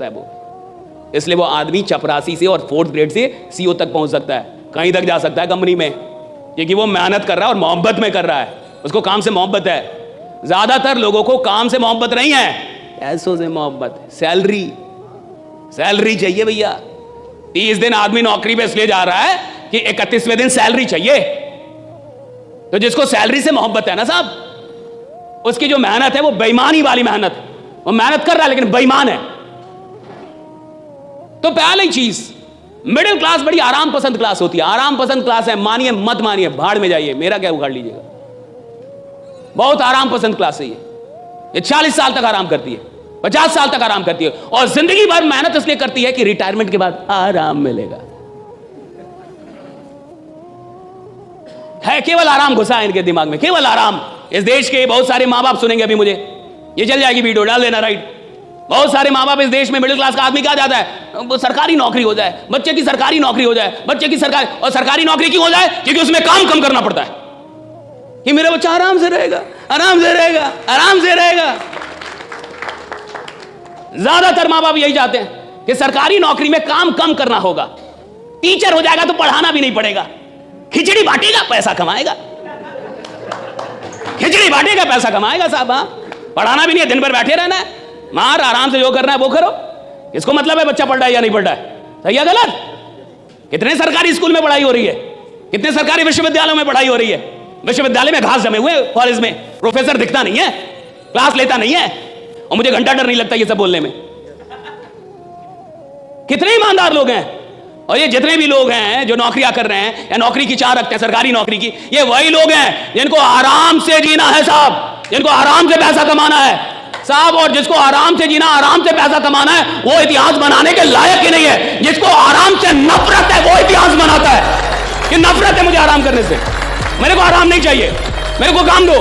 है वो, इसलिए वो आदमी चपरासी से और 4th ग्रेड से सीईओ तक पहुंच सकता है, कहीं तक जा सकता है कंपनी में, क्योंकि वो मेहनत कर रहा है और मोहब्बत में कर रहा है, उसको काम से मोहब्बत है। ज्यादातर लोगों को काम से मोहब्बत नहीं है, पैसों से मोहब्बत है। सैलरी चाहिए भैया। 30 दिन आदमी नौकरी पे इसलिए जा रहा है कि 31वें दिन सैलरी चाहिए। तो जिसको सैलरी से मोहब्बत है ना साहब, उसकी जो मेहनत है वो बेईमानी वाली मेहनत है। वो मेहनत कर रहा है लेकिन बेईमान है। तो पहली चीज, मिडिल क्लास बड़ी आराम पसंद क्लास होती है। आराम पसंद क्लास है, मानिए मत मानिए, भाड़ में जाइए, मेरा क्या उखाड़ लीजिएगा। बहुत आराम पसंद क्लास है ये 40 साल तक आराम करती है, 50 साल तक आराम करती है, और जिंदगी भर मेहनत इसलिए करती है कि रिटायरमेंट के बाद आराम मिलेगा। है केवल आराम घुसा है इनके दिमाग में, केवल आराम। इस देश के बहुत सारे मां बाप सुनेंगे अभी मुझे, ये चल जाएगी वीडियो, डाल देना राइट। बहुत सारे मां बाप इस देश में, मिडिल क्लास का आदमी क्या चाहता है, वो सरकारी नौकरी हो जाए, बच्चे की सरकारी नौकरी हो जाए, बच्चे की सरकारी। और सरकारी नौकरी क्यों हो जाए? क्योंकि उसमें काम कम करना पड़ता है, कि मेरा बच्चा आराम से रहेगा, आराम से रहेगा, आराम से रहेगा। ज्यादातर मां बाप यही चाहते हैं कि सरकारी नौकरी में काम कम करना होगा। टीचर हो जाएगा तो पढ़ाना भी नहीं पड़ेगा, खिचड़ी बांटेगा पैसा कमाएगा, खिचड़ी बांटेगा पैसा कमाएगा साहब। पढ़ाना भी नहीं है, दिन भर बैठे रहना है, मार आराम से जो करना है वो करो। इसको मतलब है बच्चा पढ़ रहा है या नहीं पढ़ रहा है, सही है गलत? कितने सरकारी स्कूल में पढ़ाई हो रही है, कितने सरकारी विश्वविद्यालयों में पढ़ाई हो रही है। विश्वविद्यालय में घास जमे हुए, कॉलेज में प्रोफेसर दिखता नहीं है, क्लास लेता नहीं है, और मुझे घंटा डर नहीं लगता ये सब बोलने में। कितने ईमानदार लोग हैं, और ये जितने भी लोग हैं जो नौकरियां कर रहे हैं या नौकरी की चाह रखते हैं सरकारी नौकरी की, ये वही लोग हैं जिनको आराम से जीना है साहब, जिनको आराम से पैसा कमाना है साहब। और जिसको आराम से जीना, आराम से पैसा कमाना है, वो इतिहास बनाने के लायक ही नहीं है। जिसको आराम से नफरत है वो इतिहास बनाता है कि नफरत है मुझे आराम करने से, मेरे को आराम नहीं चाहिए, मेरे को काम दो।